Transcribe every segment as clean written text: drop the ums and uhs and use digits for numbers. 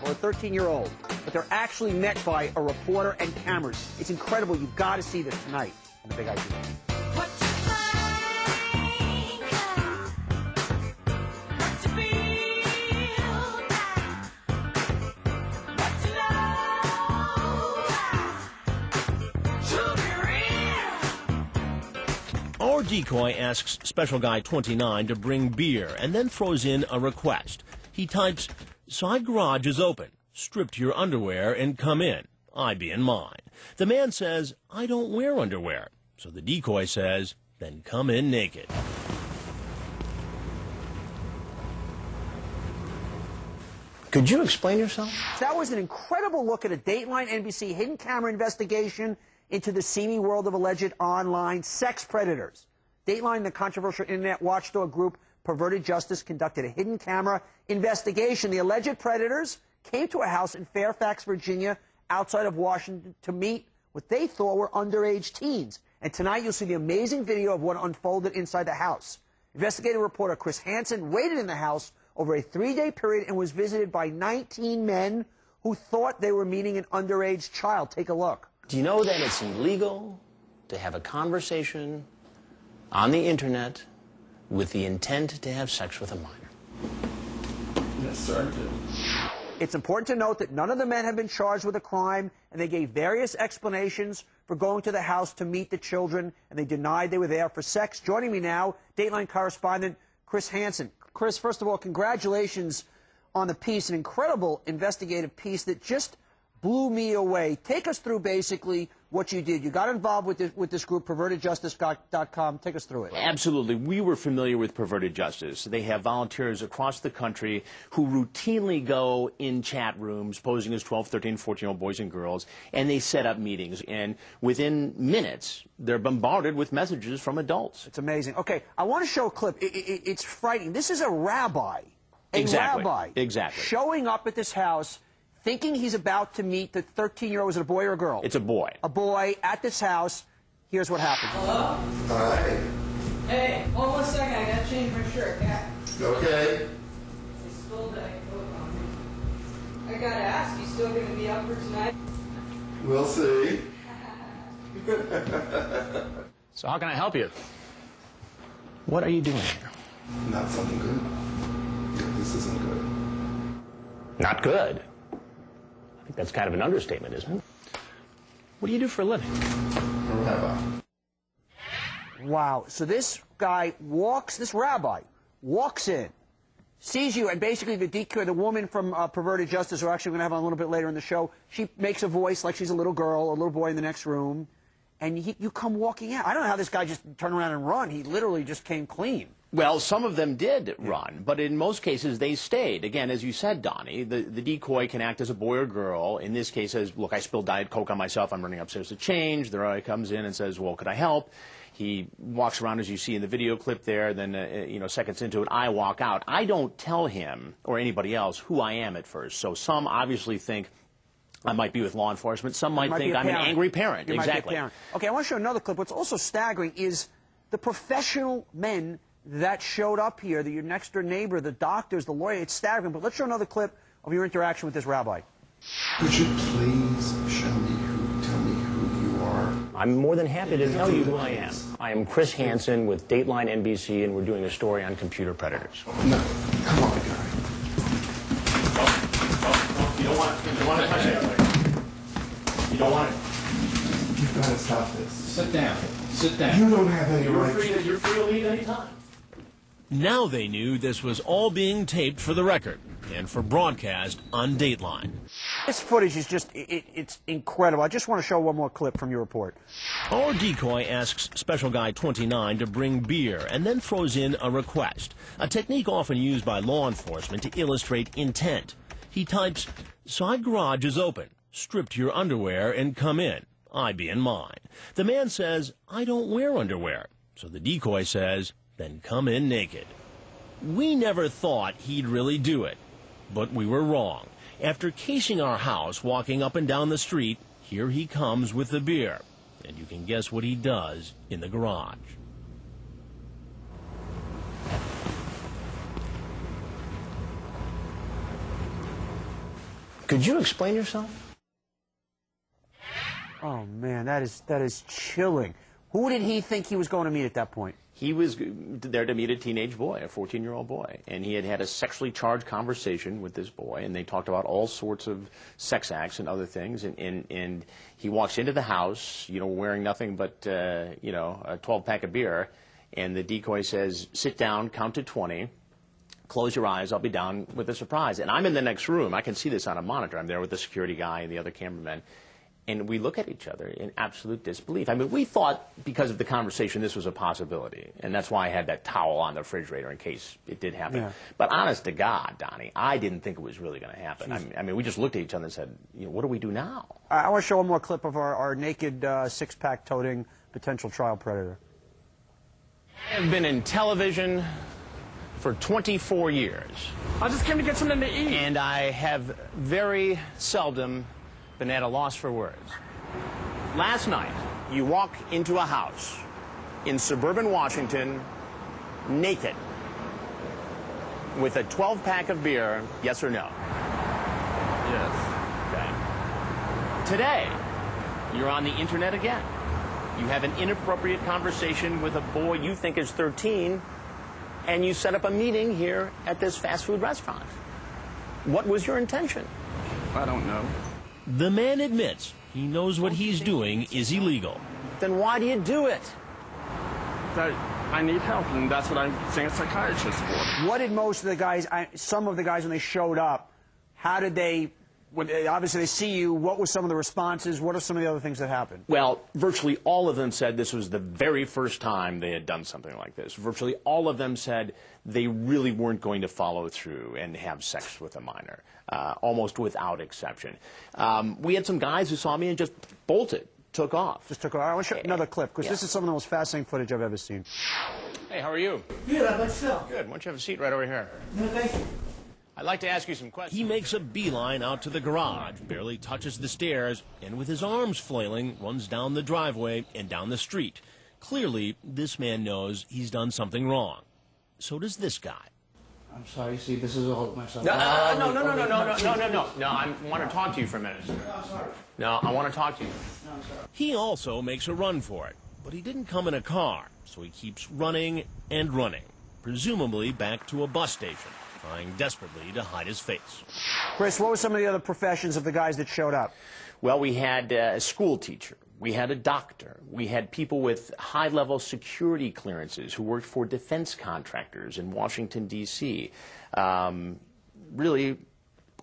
or a 13-year-old, but they're actually met by a reporter and cameras. It's incredible. You've got to see this tonight on The Big Idea. Our decoy asks Special Guy 29 to bring beer and then throws in a request. He types, "Side garage is open. Strip to your underwear and come in. I be in mine." The man says, "I don't wear underwear." So the decoy says, "Then come in naked." Could you explain yourself? That was an incredible look at a Dateline NBC hidden camera investigation into the seamy world of alleged online sex predators. Dateline, the controversial internet watchdog group Perverted Justice, conducted a hidden camera investigation. The alleged predators came to a house in Fairfax, Virginia, outside of Washington, to meet what they thought were underage teens. And tonight you'll see the amazing video of what unfolded inside the house. Investigative reporter Chris Hansen waited in the house over a 3-day period and was visited by 19 men who thought they were meeting an underage child. Take a look. Do you know that it's illegal to have a conversation on the internet with the intent to have sex with a minor? Yes, sir. It's important to note that none of the men have been charged with a crime, and they gave various explanations for going to the house to meet the children, and they denied they were there for sex. Joining me now, Dateline correspondent Chris Hansen. Chris, first of all, congratulations on the piece, an incredible investigative piece that just blew me away. Take us through basically what you did. You got involved with this group, pervertedjustice.com. Take us through it. Absolutely. We were familiar with Perverted Justice. They have volunteers across the country who routinely go in chat rooms posing as 12, 13, 14-year-old boys and girls, and they set up meetings. And within minutes, they're bombarded with messages from adults. It's amazing. Okay, I want to show a clip. It's frightening. This is a rabbi. Exactly. Rabbi. Exactly. Showing up at this house, thinking he's about to meet the 13-year-old. Was it a boy or a girl? It's a boy. A boy at this house. Here's what happened. Hello? Hi. Hey, hold on a second. I gotta change my shirt, yeah? Okay. I stole that coat on me. I gotta ask, you still gonna be up for tonight? We'll see. So how can I help you? What are you doing here? Not something good. Yeah, this isn't good. Not good. I think that's kind of an understatement, isn't it? What do you do for a living? A rabbi. Wow. So this guy this rabbi walks in, sees you, and basically the decoy, the woman from Perverted Justice, who actually we're going to have on a little bit later in the show, she makes a voice like she's a little girl, a little boy in the next room, and you come walking out. I don't know how this guy just turned around and run. He literally just came clean. Well, some of them did run, but in most cases they stayed. Again, as you said, Donnie, the decoy can act as a boy or girl. In this case, says, look, I spilled Diet Coke on myself. I'm running upstairs to change. The guy comes in and says, well, could I help? He walks around, as you see in the video clip there. Then, seconds into it, I walk out. I don't tell him or anybody else who I am at first. So some obviously think I might be with law enforcement. Some might think I'm an angry parent. You exactly. Might be a parent. Okay, I want to show another clip. What's also staggering is the professional men that showed up here, your next door neighbor, the doctors, the lawyer. It's staggering. But let's show another clip of your interaction with this rabbi. Could you please tell me who you are? I'm more than happy to tell you who I am. I am Chris Hansen with Dateline NBC, and we're doing a story on computer predators. No, come on, guy. You don't want to touch it. You don't want it. You've got to stop this. Sit down. Sit down. You don't have any You're right. free to leave any time. Now they knew this was all being taped for the record and for broadcast on Dateline. This footage is just, it's incredible. I just want to show one more clip from your report. Our decoy asks Special Guy 29 to bring beer and then throws in a request, a technique often used by law enforcement to illustrate intent. He types, "Side garage is open. Strip to your underwear and come in. I be in mine." The man says, "I don't wear underwear." So the decoy says, "Then come in naked." We never thought he'd really do it, but we were wrong. After casing our house, walking up and down the street, here he comes with the beer. And you can guess what he does in the garage. Could you explain yourself? Oh, man, that is chilling. Who did he think he was going to meet at that point? He was there to meet a teenage boy, a 14-year-old boy, and he had had a sexually charged conversation with this boy, and they talked about all sorts of sex acts and other things, and he walks into the house, you know, wearing nothing but, you know, a 12-pack of beer, and the decoy says, sit down, count to 20, close your eyes, I'll be down with a surprise. And I'm in the next room. I can see this on a monitor. I'm there with the security guy and the other cameramen. And we look at each other in absolute disbelief. I mean, we thought because of the conversation this was a possibility. And that's why I had that towel on the refrigerator in case it did happen. Yeah. But honest to God, Donnie, I didn't think it was really going to happen. I mean, we just looked at each other and said, you know, what do we do now? I want to show one more clip of our naked six-pack toting potential trial predator. I have been in television for 24 years. I just came to get something to eat. And I have very seldom been at a loss for words. Last night, you walk into a house in suburban Washington, naked, with a 12-pack of beer, yes or no? Yes. Okay. Today, you're on the internet again. You have an inappropriate conversation with a boy you think is 13, and you set up a meeting here at this fast food restaurant. What was your intention? I don't know. The man admits he knows what he's doing is illegal. Then why do you do it? I need help, and that's what I'm seeing a psychiatrist for. What did most of the guys, some of the guys when they showed up, how did they, obviously they see you, what were some of the responses, what are some of the other things that happened? Well, virtually all of them said this was the very first time they had done something like this. Virtually all of them said they really weren't going to follow through and have sex with a minor, almost without exception. We had some guys who saw me and just bolted, took off. Just took off. I want to show another clip, because this is some of the most fascinating footage I've ever seen. Hey, how are you? Good, I'd like so. Good. Why don't you have a seat right over here? No, thank you. I'd like to ask you some questions. He makes a beeline out to the garage, barely touches the stairs, and with his arms flailing, runs down the driveway and down the street. Clearly, this man knows he's done something wrong. So does this guy. I'm sorry, see, this is all myself. No, I want to talk to you for a minute. No, I'm sorry. No, I want to talk to you. No, I'm sorry. He also makes a run for it, but he didn't come in a car, so he keeps running and running, presumably back to a bus station, trying desperately to hide his face. Chris, what were some of the other professions of the guys that showed up? Well, we had a school teacher. We had a doctor. We had people with high-level security clearances who worked for defense contractors in Washington, D.C. Really,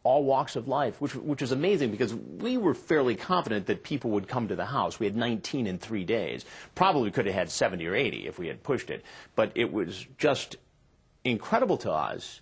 all walks of life, which is amazing because we were fairly confident that people would come to the house. We had 19 in 3 days. Probably could have had 70 or 80 if we had pushed it. But it was just incredible to us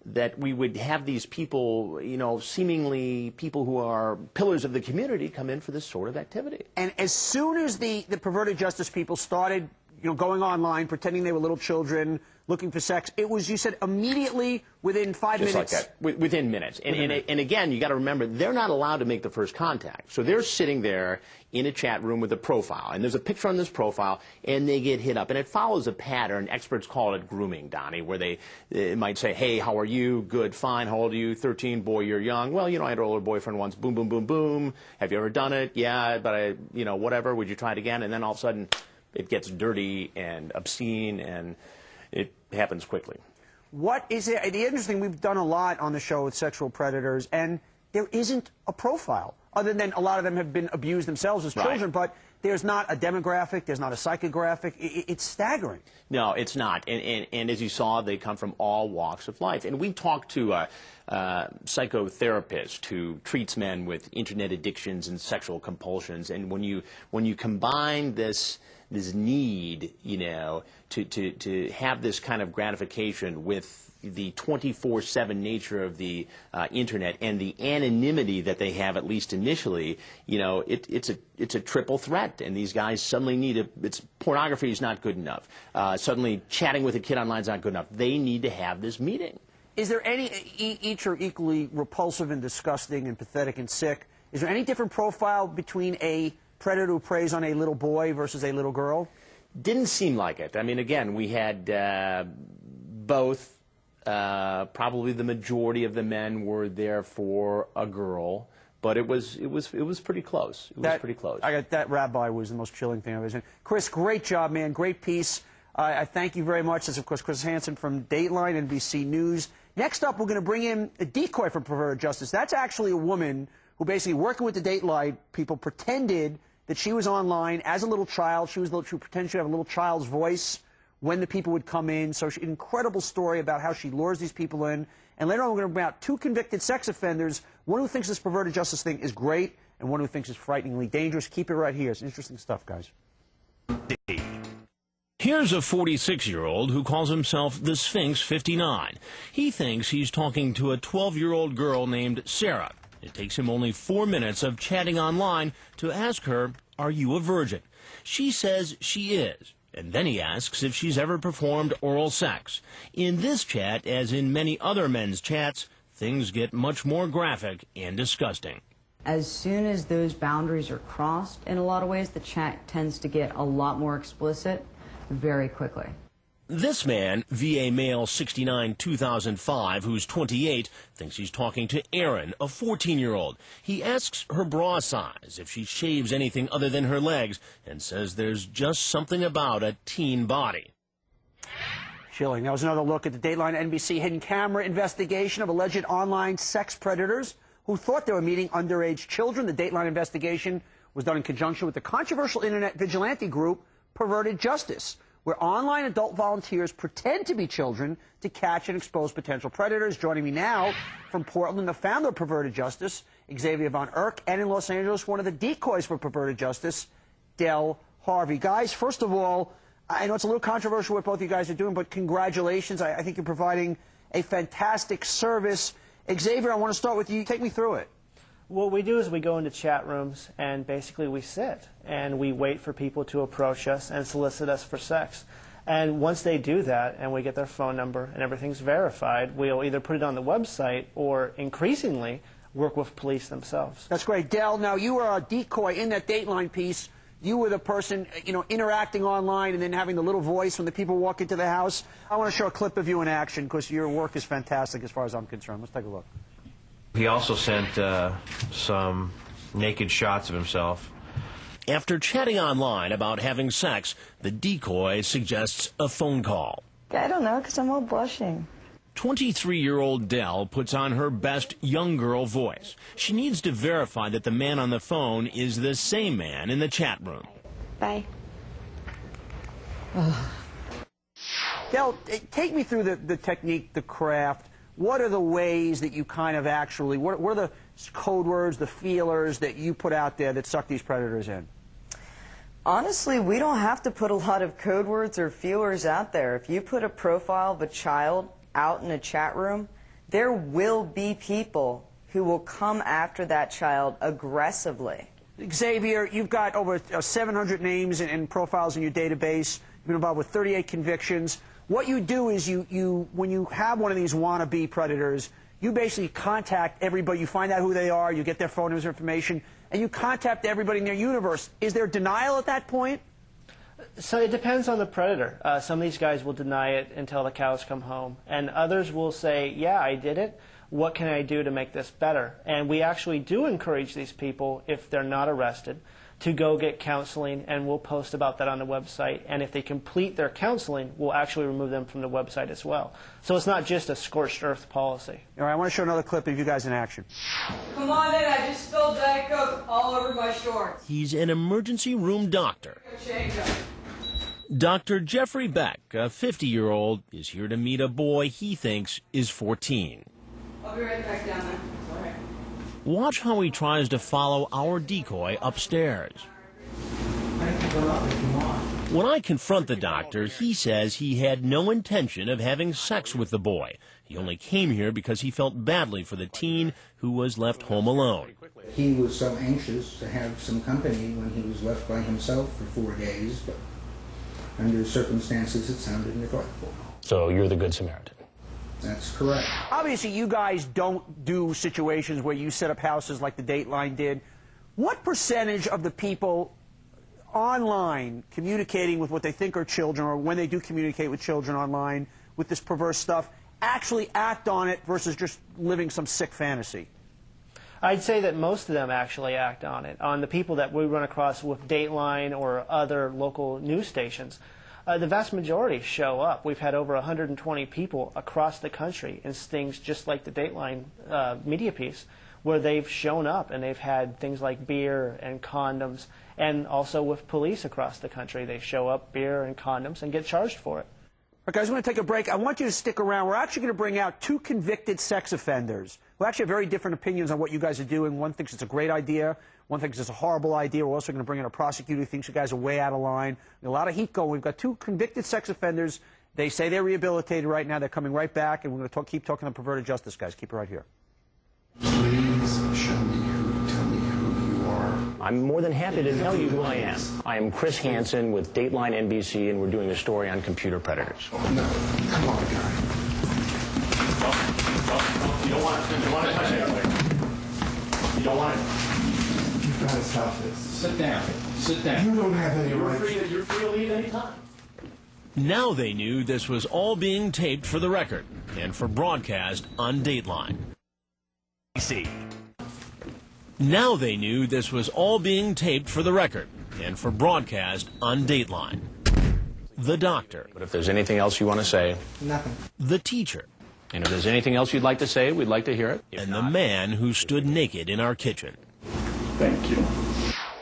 that we would have these people, you know, seemingly people who are pillars of the community come in for this sort of activity. And as soon as the perverted justice people started, you know, going online, pretending they were little children, looking for sex, it was, you said, immediately within 5 minutes. Just like that, within minutes. And again, you got to remember, they're not allowed to make the first contact. So they're sitting there in a chat room with a profile, and there's a picture on this profile, and they get hit up. And it follows a pattern. Experts call it grooming, Donnie, where they might say, hey, how are you? Good, fine. How old are you? 13. Boy, you're young. Well, you know, I had an older boyfriend once. Boom, boom, boom, boom. Have you ever done it? Yeah, but I, you know, whatever. Would you try it again? And then all of a sudden, it gets dirty and obscene, and it happens quickly. What is it? The interesting, we've done a lot on the show with sexual predators, and there isn't a profile, other than a lot of them have been abused themselves as children, but there's not a demographic, there's not a psychographic. It's staggering. No, it's not. And as you saw, they come from all walks of life. And we talked to a psychotherapist who treats men with internet addictions and sexual compulsions. And when you combine this need, you know, to have this kind of gratification with the 24/7 nature of the internet and the anonymity that they have, at least initially, you know, it's a triple threat. And these guys suddenly need pornography is not good enough. Suddenly chatting with a kid online is not good enough. They need to have this meeting. Is there any, each are equally repulsive and disgusting and pathetic and sick, is there any different profile between a predator who preys on a little boy versus a little girl? Didn't seem like it. I mean, again, we had both Probably the majority of the men were there for a girl, but it was pretty close. It was pretty close. That rabbi was the most chilling thing I've ever seen. Chris, great job, man. Great piece. I thank you very much. This is, of course, Chris Hansen from Dateline, NBC News. Next up, we're going to bring in a decoy from Perverted Justice. That's actually a woman who basically, working with the Dateline people, pretended that she was online as a little child. She pretended to have a little child's voice when the people would come in. So an incredible story about how she lures these people in. And later on, we're going to bring out 2 convicted sex offenders, one who thinks this Perverted Justice thing is great and one who thinks it's frighteningly dangerous. Keep it right here. It's interesting stuff, guys. Here's a 46-year-old who calls himself the Sphinx 59. He thinks he's talking to a 12-year-old girl named Sarah. It takes him only 4 minutes of chatting online to ask her, "Are you a virgin?" She says she is. And then he asks if she's ever performed oral sex. In this chat, as in many other men's chats, things get much more graphic and disgusting. As soon as those boundaries are crossed, in a lot of ways, the chat tends to get a lot more explicit very quickly. This man, VA male 69 2005, who's 28, thinks he's talking to Erin, a 14-year-old. He asks her bra size, if she shaves anything other than her legs, and says there's just something about a teen body. Chilling. That was another look at the Dateline NBC hidden camera investigation of alleged online sex predators who thought they were meeting underage children. The Dateline investigation was done in conjunction with the controversial internet vigilante group Perverted Justice, where online adult volunteers pretend to be children to catch and expose potential predators. Joining me now from Portland, the founder of Perverted Justice, Xavier Von Erck, and in Los Angeles, one of the decoys for Perverted Justice, Del Harvey. Guys, first of all, I know it's a little controversial what both of you guys are doing, but congratulations. I think you're providing a fantastic service. Xavier, I want to start with you. Take me through it. What we do is we go into chat rooms and basically we sit and we wait for people to approach us and solicit us for sex. And once they do that and we get their phone number and everything's verified, we'll either put it on the website or increasingly work with police themselves. That's great. Del, now you were a decoy in that Dateline piece. You were the person, interacting online and then having the little voice when the people walk into the house. I want to show a clip of you in action because your work is fantastic as far as I'm concerned. Let's take a look. He also sent some naked shots of himself. After chatting online about having sex, the decoy suggests a phone call. I don't know, because I'm all blushing. 23-year-old Dell puts on her best young girl voice. She needs to verify that the man on the phone is the same man in the chat room. Bye. Del, take me through the technique, the craft. What are the ways that you kind of actually, what are the code words, the feelers that you put out there that suck these predators in? Honestly, we don't have to put a lot of code words or feelers out there. If you put a profile of a child out in a chat room, there will be people who will come after that child aggressively. Xavier, you've got over 700 names and profiles in your database. You've been involved with 38 convictions. What you do is when you have one of these wannabe predators, you basically contact everybody. You find out who they are, you get their phone numbers, information, and you contact everybody in their universe. Is there denial at that point? So it depends on the predator. Some of these guys will deny it until the cows come home, and others will say, yeah, I did it. What can I do to make this better? And we actually do encourage these people, if they're not arrested, to go get counseling, and we'll post about that on the website. And if they complete their counseling, we'll actually remove them from the website as well. So it's not just a scorched earth policy. All right, I want to show another clip of you guys in action. Come on in, I just spilled Diet Coke all over my shorts. He's an emergency room doctor. Dr. Jeffrey Beck, a 50-year-old, is here to meet a boy he thinks is 14. I'll be right back down there. All right. Watch how he tries to follow our decoy upstairs. When I confront the doctor, he says he had no intention of having sex with the boy. He only came here because he felt badly for the teen who was left home alone. He was so anxious to have some company when he was left by himself for 4 days, but under circumstances it sounded neglectful. So you're the Good Samaritan. That's correct. Obviously, you guys don't do situations where you set up houses like the Dateline did. What percentage of the people online communicating with what they think are children, or when they do communicate with children online with this perverse stuff, actually act on it versus just living some sick fantasy? I'd say that most of them actually act on it. On the people that we run across with Dateline or other local news stations, the vast majority show up. We've had over 120 people across the country in things just like the Dateline media piece, where they've shown up and they've had things like beer and condoms, and also with police across the country. They show up, beer and condoms, and get charged for it. Okay, guys, I'm going to take a break. I want you to stick around. We're actually going to bring out 2 convicted sex offenders who actually have very different opinions on what you guys are doing. One thinks it's a great idea. One thinks it's a horrible idea. We're also going to bring in a prosecutor who thinks you guys are way out of line. A lot of heat going. We've got 2 convicted sex offenders. They say they're rehabilitated right now. They're coming right back, and we're going to keep talking to Perverted Justice, guys. Keep it right here. Please tell me who you are. I'm more than happy to tell you who I am. I am Chris Hansen with Dateline NBC, and we're doing a story on computer predators. No, come on, guy. You don't want to touch it. You don't want it. You've got to stop this. Sit down. Sit down. You don't have any right. You're free to leave any time. Now they knew this was all being taped for the record and for broadcast on Dateline. Now they knew this was all being taped for the record and for broadcast on Dateline. The doctor. But if there's anything else you want to say. Nothing. The teacher. And if there's anything else you'd like to say, we'd like to hear it. And the man who stood naked in our kitchen. Thank you.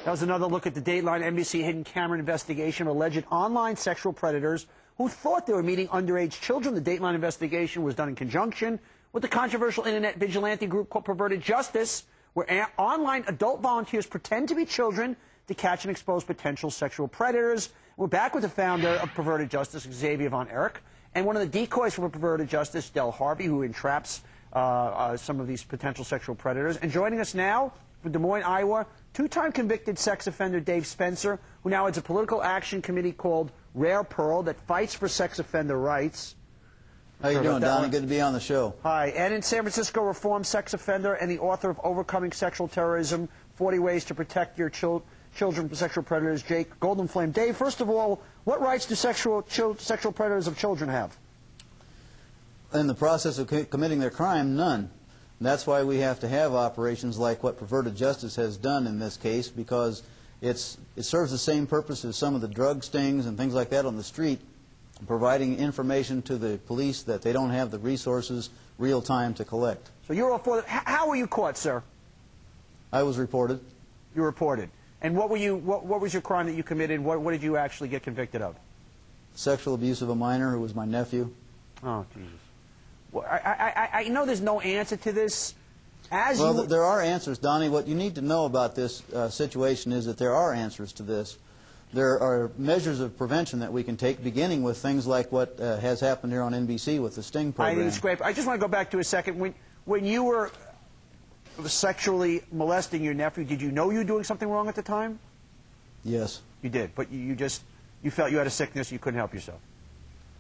That was another look at the Dateline NBC hidden camera investigation of alleged online sexual predators who thought they were meeting underage children. The Dateline investigation was done in conjunction with the controversial internet vigilante group called Perverted Justice, where online adult volunteers pretend to be children to catch and expose potential sexual predators. We're back with the founder of Perverted Justice, Xavier Von Erich, and one of the decoys for Perverted Justice, Del Harvey, who entraps some of these potential sexual predators. And joining us now from Des Moines, Iowa, 2-time convicted sex offender Dave Spencer, who now heads a political action committee called Rare Pearl that fights for sex offender rights. How you doing, Donnie? Good to be on the show. Hi. And in San Francisco, reformed sex offender and the author of Overcoming Sexual Terrorism, 40 Ways to Protect Your Children from Sexual Predators, Jake Goldenflame. Dave, first of all, what rights do sexual predators of children have? In the process of committing their crime, none. And that's why we have to have operations like what Perverted Justice has done in this case, because it serves the same purpose as some of the drug stings and things like that on the street, providing information to the police that they don't have the resources real time to collect. So you're all for that. How were you caught, sir? I was reported. You were reported. And what was your crime that you committed? What did you actually get convicted of? Sexual abuse of a minor who was my nephew. Oh, Jesus. Well, I know there's no answer to this. There are answers, Donnie. What you need to know about this situation is that there are answers to this. There are measures of prevention that we can take, beginning with things like what has happened here on NBC with the Sting program. I just want to go back to a second. When you were sexually molesting your nephew, did you know you were doing something wrong at the time? Yes. You did, but you felt you had a sickness, you couldn't help yourself.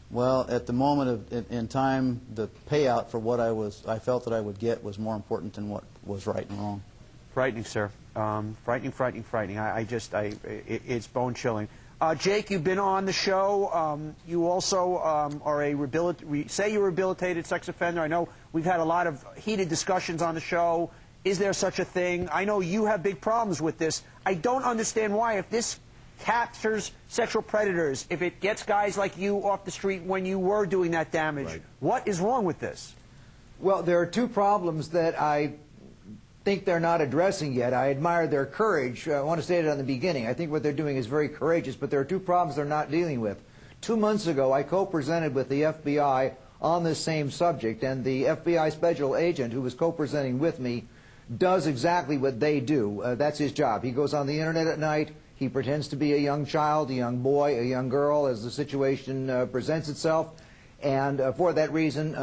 Well, at the moment in time, the payout for what I felt that I would get was more important than what was right and wrong. Frightening, sir. Frightening. It's bone-chilling. Jake, you've been on the show. You also are say you're a rehabilitated sex offender. I know we've had a lot of heated discussions on the show. Is there such a thing? I know you have big problems with this. I don't understand why, if this captures sexual predators, if it gets guys like you off the street when you were doing that damage, what is wrong with this? Well, there are 2 problems that I think they're not addressing yet. I admire their courage. I want to state it on the beginning. I think what they're doing is very courageous, but there are 2 problems they're not dealing with. 2 months ago, I co-presented with the FBI on this same subject, and the FBI special agent who was co-presenting with me does exactly what they do. That's his job. He goes on the internet at night. He pretends to be a young child, a young boy, a young girl as the situation presents itself, and for that reason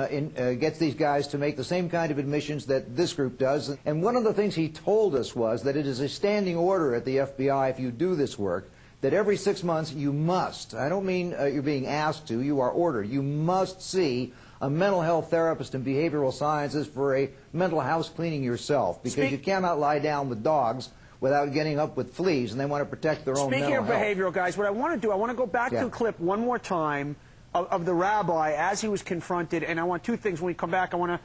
gets these guys to make the same kind of admissions that this group does. And one of the things he told us was that it is a standing order at the FBI, if you do this work, that every 6 months you must, I don't mean you're being asked to, you are ordered, you must see a mental health therapist in behavioral sciences for a mental house cleaning yourself, because you cannot lie down with dogs without getting up with fleas, and they want to protect their own mental health. Speaking of behavioral, guys, what I want to do, I want to go back to a clip one more time of the rabbi as he was confronted, and I want two things. When we come back, when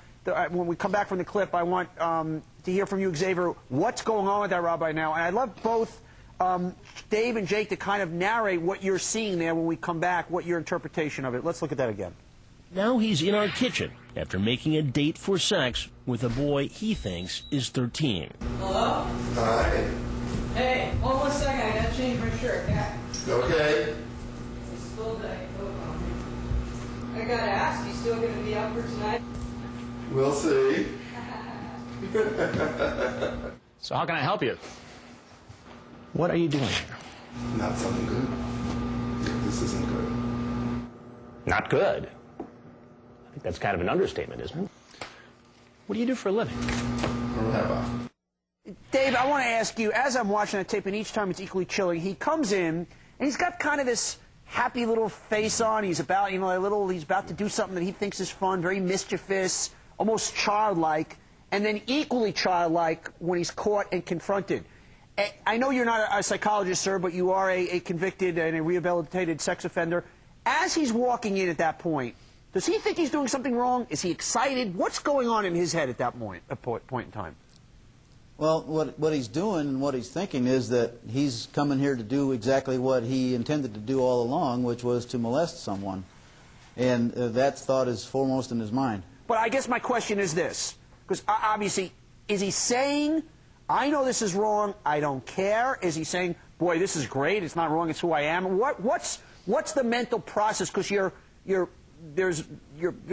we come back from the clip, I want to hear from you, Xavier, what's going on with that rabbi now. And I'd love both Dave and Jake to kind of narrate what you're seeing there when we come back, what your interpretation of it. Let's look at that again. Now he's in our kitchen after making a date for sex with a boy he thinks is 13. Hello? Hi. Hey, hold on a second. I gotta change my shirt. Yeah. Okay. Still day. I gotta ask, you still gonna be up for tonight? We'll see. So how can I help you? What are you doing here? Not something good. This isn't good. Not good? I think that's kind of an understatement, isn't it? What do you do for a living? Dave, I want to ask you, as I'm watching that tape, and each time it's equally chilling, he comes in, and he's got kind of this happy little face on. He's about, he's about to do something that he thinks is fun, very mischievous, almost childlike, and then equally childlike when he's caught and confronted. I know you're not a psychologist, sir, but you are a convicted and a rehabilitated sex offender. As he's walking in at that point, does he think he's doing something wrong? Is he excited? What's going on in his head at that point in time? Well, what he's doing and what he's thinking is that he's coming here to do exactly what he intended to do all along, which was to molest someone. And that thought is foremost in his mind. But I guess my question is this, because obviously, is he saying, I know this is wrong, I don't care? Is he saying, boy, this is great, it's not wrong, it's who I am? What's the mental process? Because your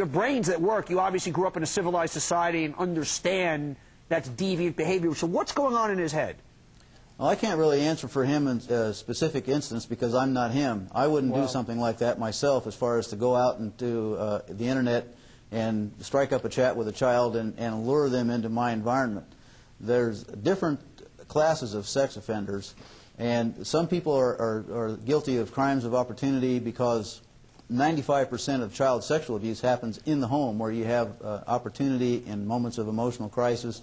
brain's at work. You obviously grew up in a civilized society and understand that's deviant behavior. So what's going on in his head? Well, I can't really answer for him in a specific instance because I'm not him. I wouldn't do something like that myself, as far as to go out into the internet and strike up a chat with a child and lure them into my environment. There's different classes of sex offenders, and some people are guilty of crimes of opportunity because 95% of child sexual abuse happens in the home, where you have opportunity in moments of emotional crisis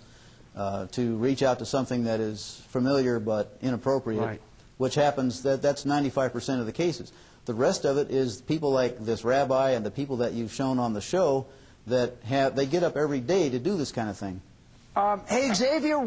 to reach out to something that is familiar but inappropriate, which happens, that's 95% of the cases. The rest of it is people like this rabbi and the people that you've shown on the show that they get up every day to do this kind of thing. Hey, Xavier,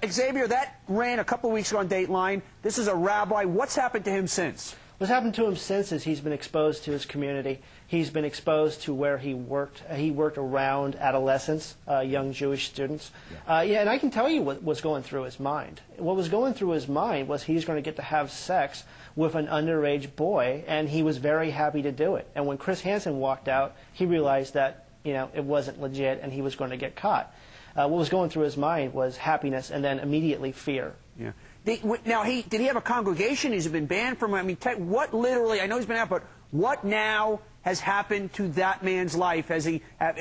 Xavier, that ran a couple of weeks ago on Dateline. This is a rabbi. What's happened to him since? What's happened to him since is he's been exposed to his community. He's been exposed to where he worked. He worked around adolescents, young Jewish students. And I can tell you what was going through his mind. What was going through his mind was he's going to get to have sex with an underage boy, and he was very happy to do it. And when Chris Hansen walked out, he realized that it wasn't legit, and he was going to get caught. What was going through his mind was happiness and then immediately fear. Yeah. Now, did he have a congregation? Has he been banned from? I mean, what literally? I know he's been out, but what now has happened to that man's life? Has he? Has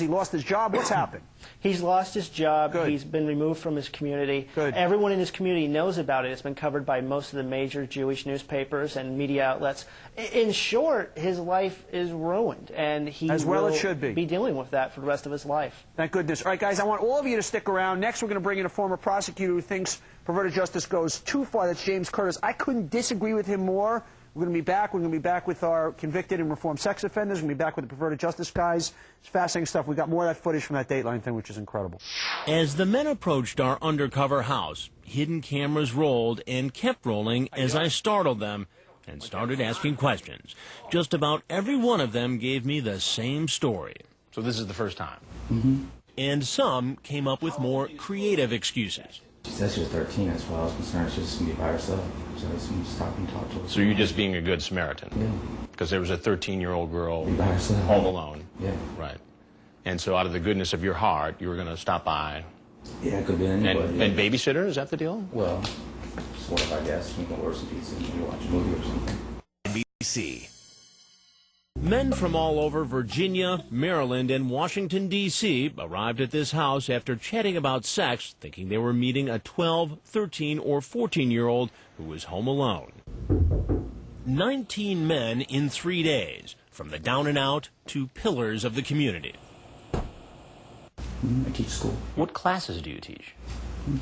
he lost his job? What's happened? He's lost his job. Good. He's been removed from his community. Good. Everyone in his community knows about it. It's been covered by most of the major Jewish newspapers and media outlets. In short, his life is ruined, and he will be dealing with that for the rest of his life. Thank goodness. All right, guys, I want all of you to stick around. Next, we're going to bring in a former prosecutor who thinks perverted justice goes too far. That's James Curtis. I couldn't disagree with him more. We're going to be back. We're going to be back with our convicted and reformed sex offenders. We're going to be back with the perverted justice guys. It's fascinating stuff. We got more of that footage from that Dateline thing, which is incredible. As the men approached our undercover house, hidden cameras rolled and kept rolling as I startled them and started asking questions. Just about every one of them gave me the same story. So this is the first time? Mm-hmm. And some came up with more creative excuses. She said she was 13, that's why I was concerned she was just going to be by herself. So I just stop and talk to her. So you're just being a good Samaritan? Yeah. Because there was a 13-year-old girl by herself. home alone? Yeah. Right. And so out of the goodness of your heart, you were going to stop by? Yeah, it could be anybody. And babysitter, is that the deal? Well, sort of, I guess. You can order some pizza and you watch a movie or something. NBC. Men from all over Virginia, Maryland, and Washington, D.C. arrived at this house after chatting about sex, thinking they were meeting a 12, 13, or 14-year-old who was home alone. 19 men in 3 days, from the down and out to pillars of the community. I teach school. What classes do you teach?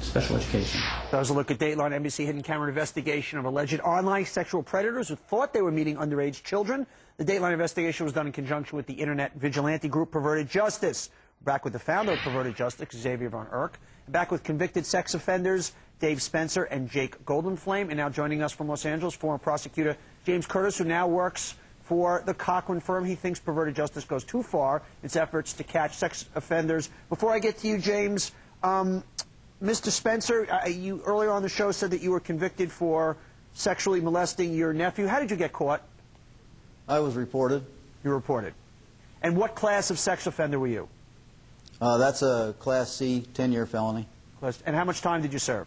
special education. That was a look at Dateline NBC hidden camera investigation of alleged online sexual predators who thought they were meeting underage children. The Dateline investigation was done in conjunction with the internet vigilante group Perverted Justice. We're back with the founder of Perverted Justice, Xavier Von Erck. Back with convicted sex offenders Dave Spencer and Jake Goldenflame. And now joining us from Los Angeles, former prosecutor James Curtis, who now works for the Cochran firm. He thinks Perverted Justice goes too far in its efforts to catch sex offenders. Before I get to you, James, Mr. Spencer, you earlier on the show said that you were convicted for sexually molesting your nephew. How did you get caught? I was reported. You were reported. And what class of sex offender were you? That's a Class C 10-year felony. And how much time did you serve?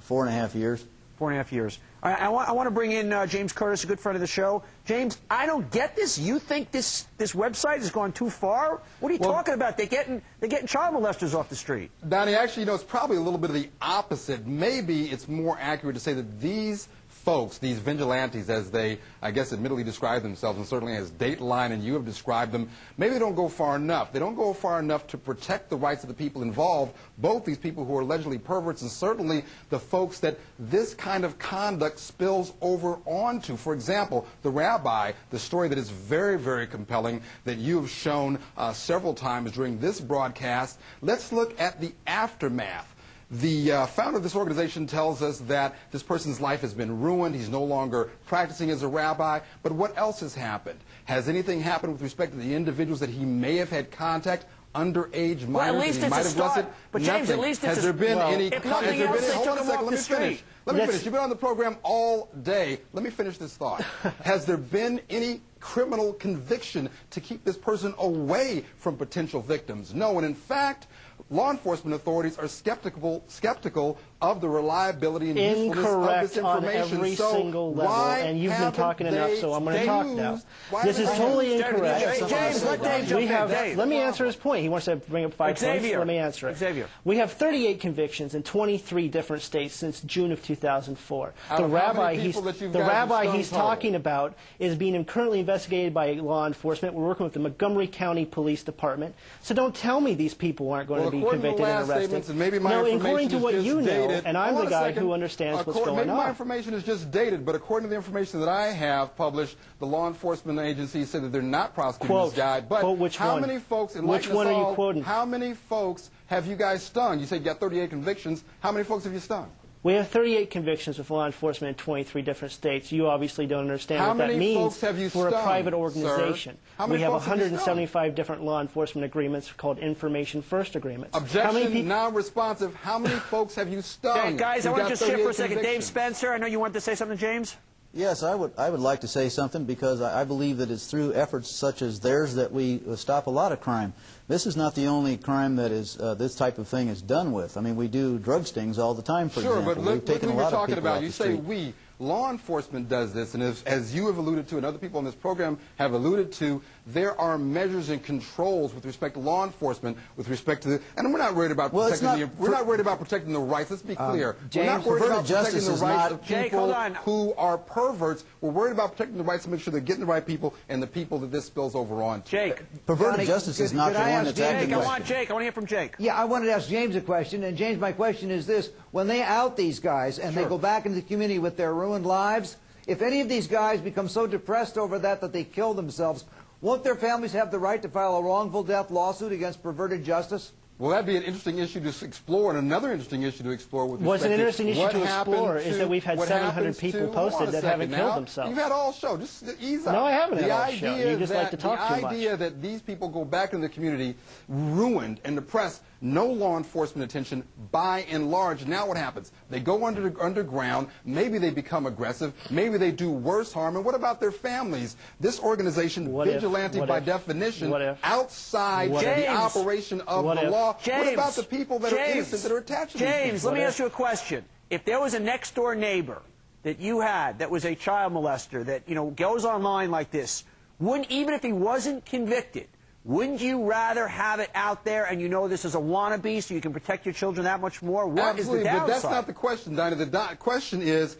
4.5 years. 4.5 years. I want to bring in James Curtis, a good friend of the show. James, I don't get this. You think this website has gone too far? What are you talking about? They're getting child molesters off the street. Donnie, actually, it's probably a little bit of the opposite. Maybe it's more accurate to say that these folks, these vigilantes, as they, I guess, admittedly describe themselves, and certainly as Dateline and you have described them, maybe they don't go far enough. They don't go far enough to protect the rights of the people involved, both these people who are allegedly perverts and certainly the folks that this kind of conduct spills over onto. For example, the rabbi, the story that is very, very compelling that you have shown several times during this broadcast. Let's look at the aftermath. The founder of this organization tells us that this person's life has been ruined. He's no longer practicing as a rabbi. But what else has happened? Has anything happened with respect to the individuals that he may have had contact? Underage minors well, at least that he might have molested? But James, at least has there been any? If nothing else, they took him off the street. Let me finish. You've been on the program all day. Let me finish this thought. Has there been any criminal conviction to keep this person away from potential victims? No, and in fact, law enforcement authorities are skeptical of the reliability and usefulness of this information. On every single level, and you've been talking enough, so I'm going to talk now. This is totally incorrect. James, let Dave jump in. Let me answer his point. He wants to bring up 5 points. Let me answer it. Xavier. We have 38 convictions in 23 different states since June of 2004. The rabbi he's talking about is being currently investigated by law enforcement. We're working with the Montgomery County Police Department. So don't tell me these people aren't going to be convicted and arrested. No, according to what you know, and I'm the guy who understands what's going on. Maybe my information is just dated, but according to the information that I have published, the law enforcement agencies say that they're not prosecuting this guy. But how many folks, which one are you quoting? How many folks have you guys stung? You said you got 38 convictions. How many folks have you stung? We have 38 convictions with law enforcement in 23 different states. You obviously don't understand what that means for a private organization. We have 175 different law enforcement agreements called Information First Agreements. Objection, non-responsive. How many folks have you stung? Hey, guys, I want to just shift for a second. Dave Spencer, I know you wanted to say something, James? Yes, I would like to say something because I believe that it's through efforts such as theirs that we stop a lot of crime. This is not the only crime that is this type of thing is done with. I mean, we do drug stings all the time, for example. Sure, but look what you're talking about. You say street. we. Law enforcement does this, and as you have alluded to and other people on this program have alluded to, there are measures and controls with respect to law enforcement, with respect to and we're not worried about protecting the rights. Let's be clear. We're not worried about protecting the rights of people who are perverts. We're worried about protecting the rights to make sure they're getting the right people and the people that this spills over on. Jake. Perverted Justice is not the one that's acting. Jake, I want to hear from Jake. Yeah, I wanted to ask James a question, and James, my question is this. When they out these guys and they go back into the community with their ruined lives, if any of these guys become so depressed over that they kill themselves, won't their families have the right to file a wrongful death lawsuit against Perverted Justice? Well, that'd be an interesting issue to explore, and another interesting issue to explore with What's an interesting issue to explore is that we've had 700 people posted that haven't killed themselves. You've had all show. Just ease up. No, I haven't had all show. You just like to talk too much. The idea that these people go back into the community ruined and depressed, no law enforcement attention by and large. Now what happens? They go underground. Maybe they become aggressive. Maybe they do worse harm. And what about their families? This organization, vigilante by definition, outside the operation of the law. What about the people that are innocent that are attached to these people? James, let me ask you a question. If there was a next-door neighbor that you had that was a child molester that, goes online like this, even if he wasn't convicted, Wouldn't you rather have it out there and you know this is a wannabe so you can protect your children that much more? What is the downside? But that's not the question, Donnie. The question is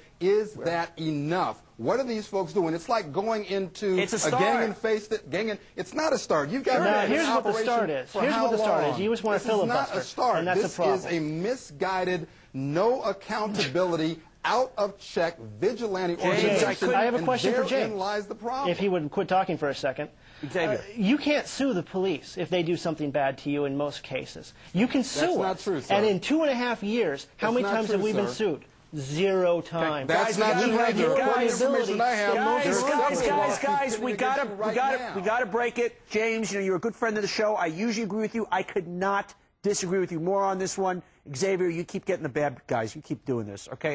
that enough? What are these folks doing? It's like going into a gang and face it. It's not a start. You've got to here's what the start is. Here's what the start is. You just want to filibuster. This is not a start. And that's this a problem. is a misguided, no accountability, out of check vigilante organization. I have a question for James. Therein lies the problem. If he would quit talking for a second. You can't sue the police if they do something bad to you in most cases. You can sue them. That's not true, sir. And in 2.5 years, how many times have we been sued? 0 times. That's not true. Guys, we gotta break it. James, you know, you're a good friend of the show. I usually agree with you. I could not disagree with you more on this one. Xavier, you keep getting the bad guys. You keep doing this, okay?